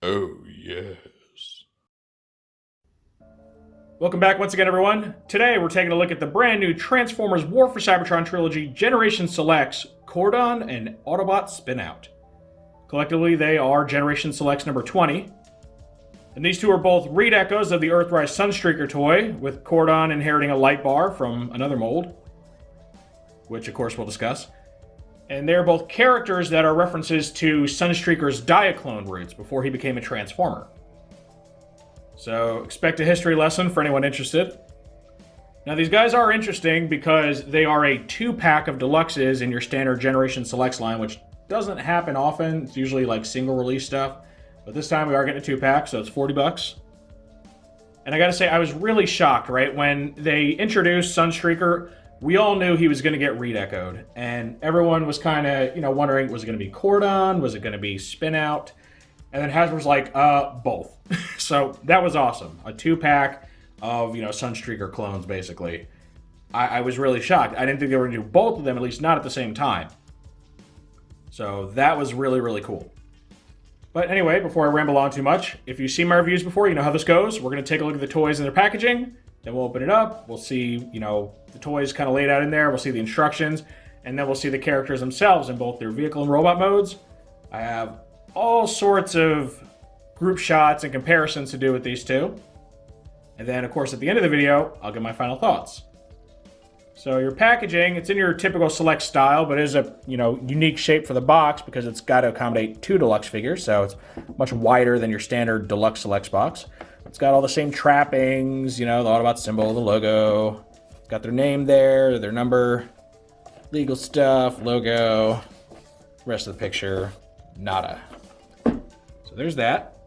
Oh, yes. Welcome back once again, everyone. Today we're taking a look at the brand new Transformers War for Cybertron trilogy Generation Selects Cordon and Autobot Spinout. Collectively, they are Generation Selects number 20. And these two are both read echoes of the Earthrise Sunstreaker toy, with Cordon inheriting a light bar from another mold, which of course we'll discuss. And they're both characters that are references to Sunstreaker's Diaclone roots before he became a Transformer. So expect a history lesson for anyone interested. Now these guys are interesting because they are a 2-pack of Deluxes in your standard Generation Selects line, which doesn't happen often. It's usually like single release stuff. But this time we are getting a 2-pack, so it's $40. And I gotta say, I was really shocked, right? When they introduced Sunstreaker, we all knew he was gonna get re-echoed. And everyone was kind of, wondering, was it gonna be Cordon? Was it gonna be Spinout? And then Hasbro's like, both. So that was awesome. A 2-pack of, Sunstreaker clones, basically. I was really shocked. I didn't think they were gonna do both of them, at least not at the same time. So that was really, really cool. But anyway, before I ramble on too much, if you've seen my reviews before, you know how this goes. We're going to take a look at the toys and their packaging. Then we'll open it up. We'll see, the toys kind of laid out in there. We'll see the instructions. And then we'll see the characters themselves in both their vehicle and robot modes. I have all sorts of group shots and comparisons to do with these two. And then, of course, at the end of the video, I'll give my final thoughts. So your packaging, it's in your typical Select style, but it is a unique shape for the box because it's got to accommodate 2 Deluxe figures, so it's much wider than your standard Deluxe Selects box. It's got all the same trappings, the Autobot symbol, the logo. Got their name there, their number, legal stuff, logo, rest of the picture, nada. So there's that.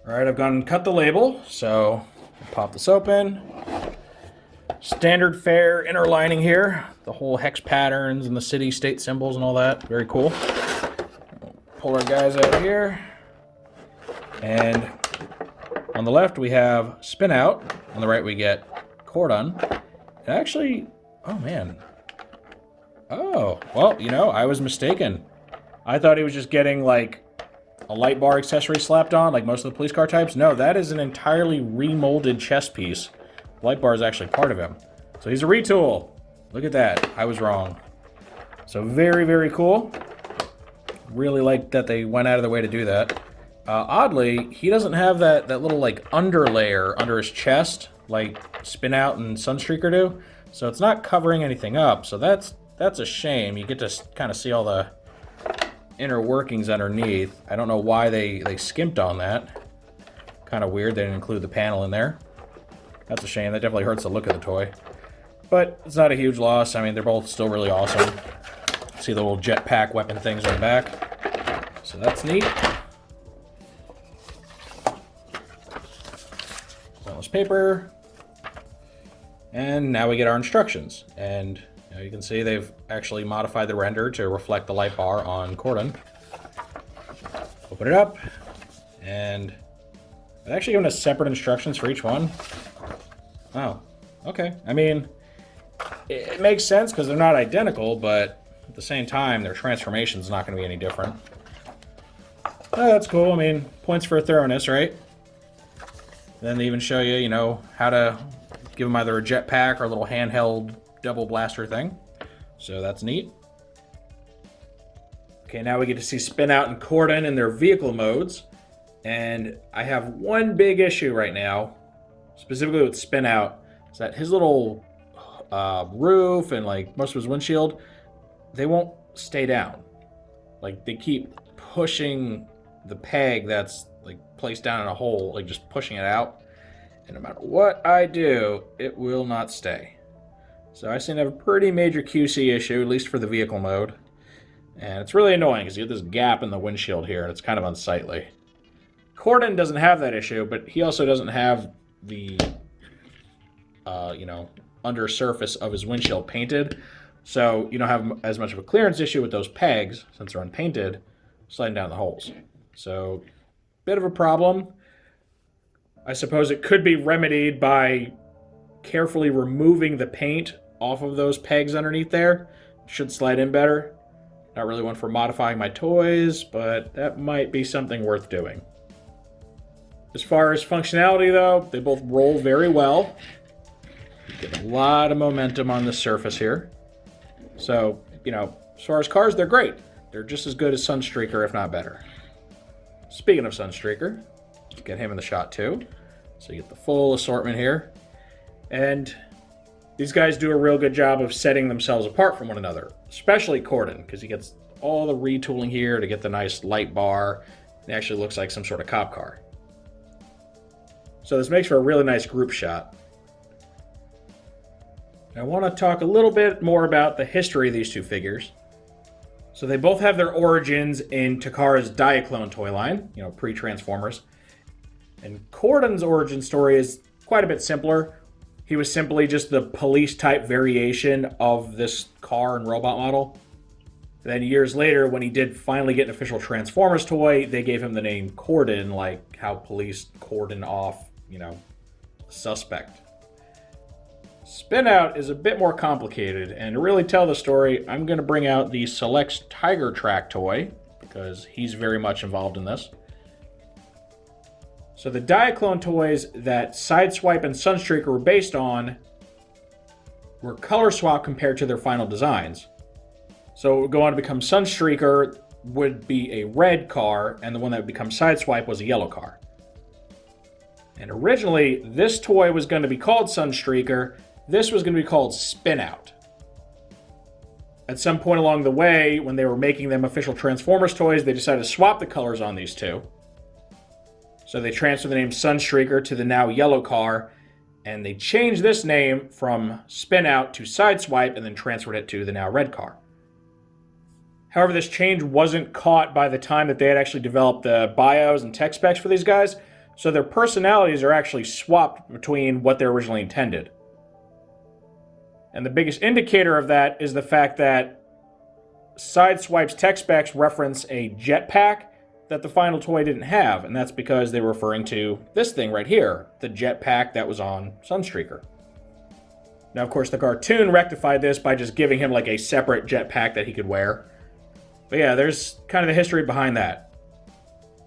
All right, I've gone and cut the label, so I'll pop this open. Standard fare inner lining here. The whole hex patterns and the city-state symbols and all that. Very cool. Pull our guys out of here. And on the left we have Spinout. On the right we get Cordon. And actually, oh man. Oh, well, I was mistaken. I thought he was just getting like a light bar accessory slapped on like most of the police car types. No, that is an entirely remolded chest piece. Light bar is actually part of him. So he's a retool. Look at that. I was wrong. So very, very cool. Really like that they went out of their way to do that. Oddly, he doesn't have that little like underlayer under his chest like Spinout and Sunstreaker do. So it's not covering anything up. So that's a shame. You get to kind of see all the inner workings underneath. I don't know why they skimped on that. Kind of weird they didn't include the panel in there. That's a shame. That definitely hurts the look of the toy. But it's not a huge loss. I mean, they're both still really awesome. See the little jetpack weapon things on the back. So that's neat. Stainless paper. And now we get our instructions. And you can see they've actually modified the render to reflect the light bar on Cordon. Open it up. And they've actually given us separate instructions for each one. Oh, okay. I mean, it makes sense because they're not identical, but at the same time, their transformation's not going to be any different. Oh, that's cool. I mean, points for thoroughness, right? Then they even show you, how to give them either a jetpack or a little handheld double blaster thing. So that's neat. Okay, now we get to see Spinout and Cordon in their vehicle modes. And I have one big issue right now, specifically with Spinout, is that his little roof and like most of his windshield, they won't stay down. Like they keep pushing the peg that's like placed down in a hole, like just pushing it out. And no matter what I do, it will not stay. So I seem to have a pretty major QC issue, at least for the vehicle mode. And it's really annoying because you get this gap in the windshield here and it's kind of unsightly. Cordon doesn't have that issue, but he also doesn't have the, under surface of his windshield painted. So you don't have as much of a clearance issue with those pegs, since they're unpainted, sliding down the holes. So, bit of a problem. I suppose it could be remedied by carefully removing the paint off of those pegs underneath there. It should slide in better. Not really one for modifying my toys, but that might be something worth doing. As far as functionality, though, they both roll very well. You get a lot of momentum on the surface here. So, as far as cars, they're great. They're just as good as Sunstreaker, if not better. Speaking of Sunstreaker, let's get him in the shot too. So you get the full assortment here. And these guys do a real good job of setting themselves apart from one another, especially Cordon, because he gets all the retooling here to get the nice light bar. It actually looks like some sort of cop car. So this makes for a really nice group shot. I want to talk a little bit more about the history of these two figures. So they both have their origins in Takara's Diaclone toy line, pre-Transformers. And Cordon's origin story is quite a bit simpler. He was simply just the police-type variation of this car and robot model. Then years later, when he did finally get an official Transformers toy, they gave him the name Cordon, like how police cordon off, suspect. Spin Out is a bit more complicated, and to really tell the story, I'm going to bring out the Select's Tiger Track toy, because he's very much involved in this. So the Diaclone toys that Sideswipe and Sunstreaker were based on were color swapped compared to their final designs. So it would go on to become Sunstreaker would be a red car, and the one that would become Sideswipe was a yellow car. And originally, this toy was going to be called Sunstreaker. This was going to be called Spin Out. At some point along the way, when they were making them official Transformers toys, they decided to swap the colors on these two. So they transferred the name Sunstreaker to the now yellow car, and they changed this name from Spin Out to Sideswipe, and then transferred it to the now red car. However, this change wasn't caught by the time that they had actually developed the bios and tech specs for these guys, so their personalities are actually swapped between what they originally intended. And the biggest indicator of that is the fact that Sideswipe's tech specs reference a jetpack that the final toy didn't have, and that's because they were referring to this thing right here, the jetpack that was on Sunstreaker. Now, of course, the cartoon rectified this by just giving him like a separate jetpack that he could wear. But yeah, there's kind of the history behind that.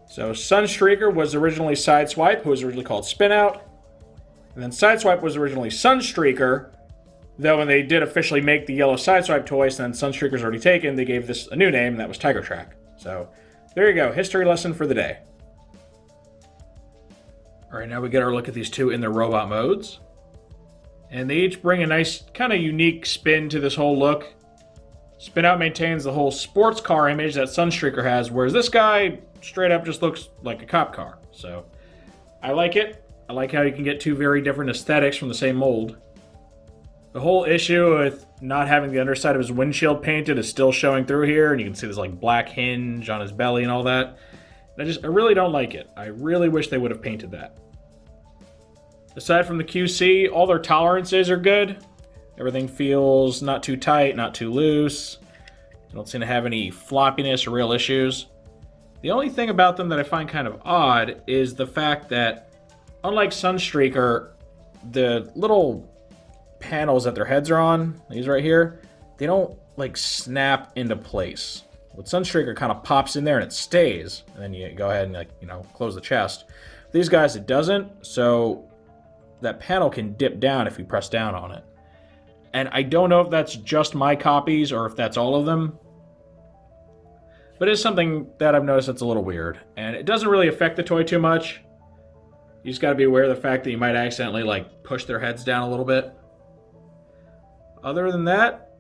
So Sunstreaker was originally Sideswipe, who was originally called Spin Out. And then Sideswipe was originally Sunstreaker, though when they did officially make the yellow Sideswipe toys, then Sunstreaker's already taken, they gave this a new name, and that was Tiger Track. So there you go, history lesson for the day. Alright, now we get our look at these two in their robot modes. And they each bring a nice, kind of unique spin to this whole look. Spin Out maintains the whole sports car image that Sunstreaker has, whereas this guy straight up just looks like a cop car. So I like it. I like how you can get two very different aesthetics from the same mold. The whole issue with not having the underside of his windshield painted is still showing through here, and you can see this like black hinge on his belly and all that. And I really don't like it. I really wish they would have painted that. Aside from the QC, all their tolerances are good. Everything feels not too tight, not too loose. They don't seem to have any floppiness or real issues. The only thing about them that I find kind of odd is the fact that, unlike Sunstreaker, the little panels that their heads are on, these right here, they don't like snap into place. With Sunstreaker, kind of pops in there and it stays, and then you go ahead and close the chest. These guys, it doesn't, so that panel can dip down if you press down on it. And I don't know if that's just my copies or if that's all of them, but it's something that I've noticed that's a little weird. And it doesn't really affect the toy too much. You just got to be aware of the fact that you might accidentally push their heads down a little bit. Other than that,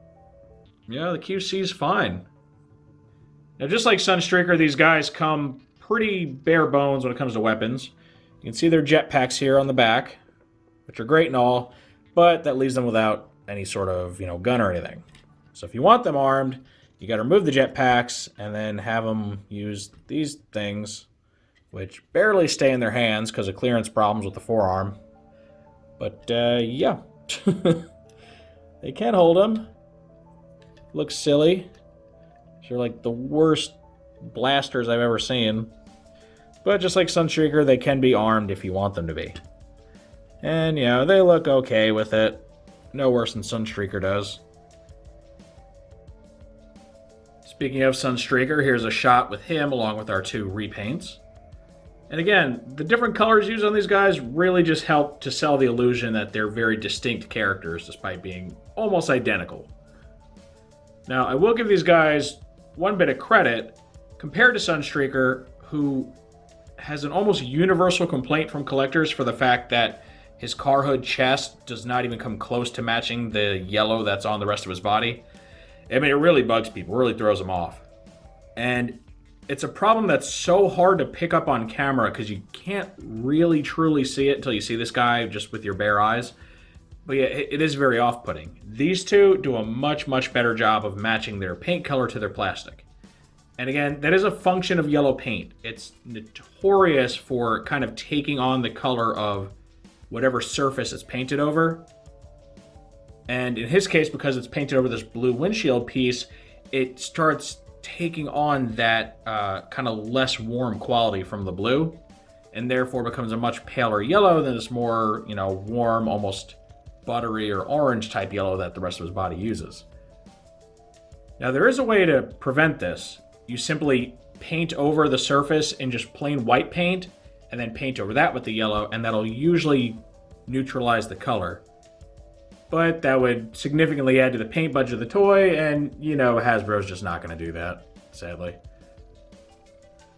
yeah, the QC is fine. Now, just like Sunstreaker, these guys come pretty bare bones when it comes to weapons. You can see their jetpacks here on the back, which are great and all, but that leaves them without any sort of, gun or anything. So if you want them armed, you got to remove the jetpacks and then have them use these things, which barely stay in their hands because of clearance problems with the forearm. But, yeah. They can hold them. Looks silly. They're like the worst blasters I've ever seen. But just like Sunstreaker, they can be armed if you want them to be. And, they look okay with it. No worse than Sunstreaker does. Speaking of Sunstreaker, here's a shot with him along with our 2 repaints. And again, the different colors used on these guys really just help to sell the illusion that they're very distinct characters despite being almost identical. Now, I will give these guys one bit of credit compared to Sunstreaker, who has an almost universal complaint from collectors for the fact that his car hood chest does not even come close to matching the yellow that's on the rest of his body. I mean, it really bugs people, really throws them off. And it's a problem that's so hard to pick up on camera because you can't really truly see it until you see this guy just with your bare eyes. But yeah, it is very off-putting. These two do a much, much better job of matching their paint color to their plastic. And again, that is a function of yellow paint. It's notorious for kind of taking on the color of whatever surface it's painted over. And in his case, because it's painted over this blue windshield piece, it starts taking on that kind of less warm quality from the blue, and therefore becomes a much paler yellow than this more, warm, almost buttery or orange type yellow that the rest of his body uses. Now, there is a way to prevent this. You simply paint over the surface in just plain white paint, and then paint over that with the yellow, and that'll usually neutralize the color. But that would significantly add to the paint budget of the toy, and, Hasbro's just not going to do that, sadly.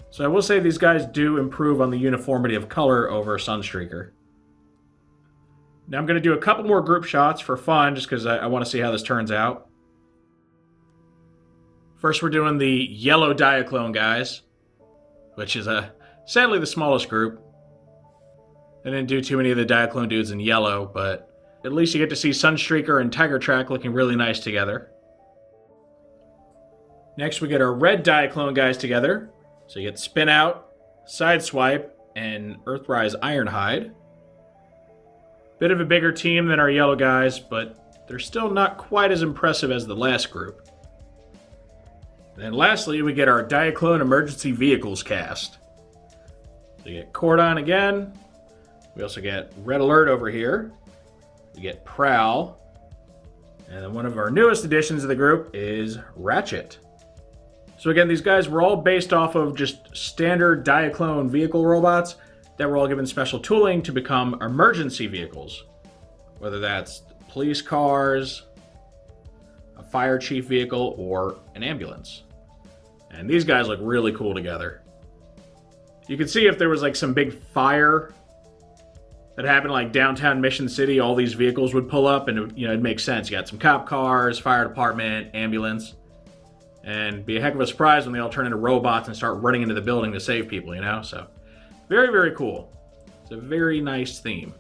So I will say these guys do improve on the uniformity of color over Sunstreaker. Now I'm going to do a couple more group shots for fun, just because I want to see how this turns out. First, we're doing the yellow Diaclone guys, which is sadly the smallest group. I didn't do too many of the Diaclone dudes in yellow, but at least you get to see Sunstreaker and Tiger Track looking really nice together. Next, we get our red Diaclone guys together. So you get Spin Out, Sideswipe, and Earthrise Ironhide. Bit of a bigger team than our yellow guys, but they're still not quite as impressive as the last group. And then lastly, we get our Diaclone Emergency Vehicles cast. So you get Cordon again. We also get Red Alert over here. We get Prowl. And then one of our newest additions to the group is Ratchet. So again, these guys were all based off of just standard Diaclone vehicle robots that were all given special tooling to become emergency vehicles. Whether that's police cars, a fire chief vehicle, or an ambulance. And these guys look really cool together. You can see if there was like some big fire that happened like downtown Mission City, all these vehicles would pull up and it'd make sense. You got some cop cars, fire department, ambulance. And be a heck of a surprise when they all turn into robots and start running into the building to save people, So, very, very cool. It's a very nice theme.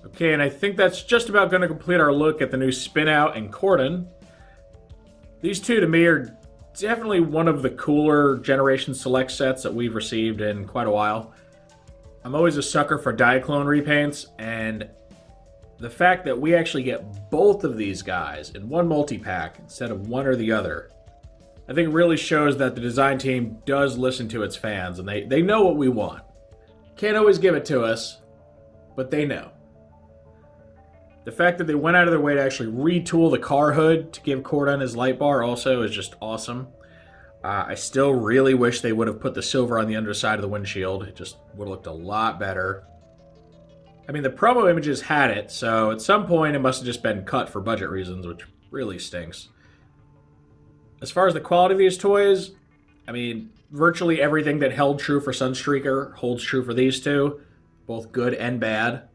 Okay, and I think that's just about going to complete our look at the new Spin Out and Cordon. These two, to me, are definitely one of the cooler Generation Select sets that we've received in quite a while. I'm always a sucker for Diaclone repaints, and the fact that we actually get both of these guys in one multi-pack instead of one or the other, I think really shows that the design team does listen to its fans, and they know what we want. Can't always give it to us, but they know. The fact that they went out of their way to actually retool the car hood to give Cordon his light bar also is just awesome. I still really wish they would have put the silver on the underside of the windshield. It just would have looked a lot better. I mean, the promo images had it, so at some point it must have just been cut for budget reasons, which really stinks. As far as the quality of these toys, I mean, virtually everything that held true for Sunstreaker holds true for these two, both good and bad.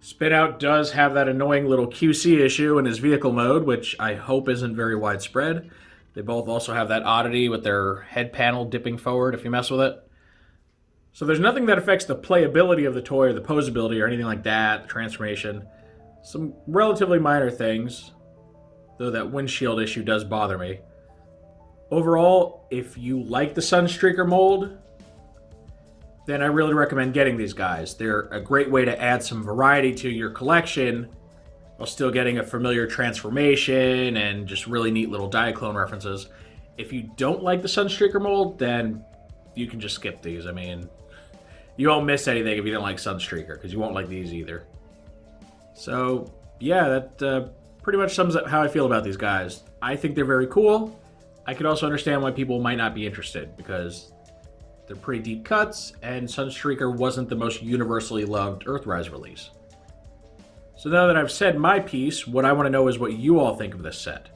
Spin Out does have that annoying little QC issue in his vehicle mode, which I hope isn't very widespread. They both also have that oddity with their head panel dipping forward if you mess with it. So there's nothing that affects the playability of the toy or the posability or anything like that, the transformation. Some relatively minor things, though that windshield issue does bother me. Overall, if you like the Sunstreaker mold, then I really recommend getting these guys. They're a great way to add some variety to your collection while still getting a familiar transformation and just really neat little Diaclone references. If you don't like the Sunstreaker mold, then you can just skip these. I mean, you won't miss anything if you don't like Sunstreaker, because you won't like these either. So, yeah, that pretty much sums up how I feel about these guys. I think they're very cool. I could also understand why people might not be interested, because they're pretty deep cuts, and Sunstreaker wasn't the most universally loved Earthrise release. So now that I've said my piece, what I want to know is what you all think of this set.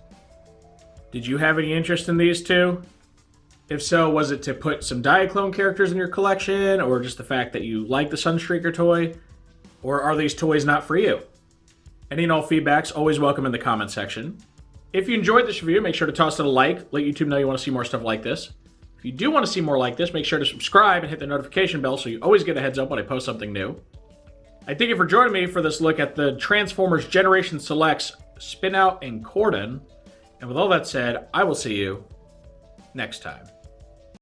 Did you have any interest in these two? If so, was it to put some Diaclone characters in your collection, or just the fact that you like the Sunstreaker toy? Or are these toys not for you? Any and all feedback's always welcome in the comment section. If you enjoyed this review, make sure to toss it a like. Let YouTube know you want to see more stuff like this. If you do want to see more like this, make sure to subscribe and hit the notification bell so you always get a heads up when I post something new. I thank you for joining me for this look at the Transformers Generation Selects Spinout and Cordon. And with all that said, I will see you next time.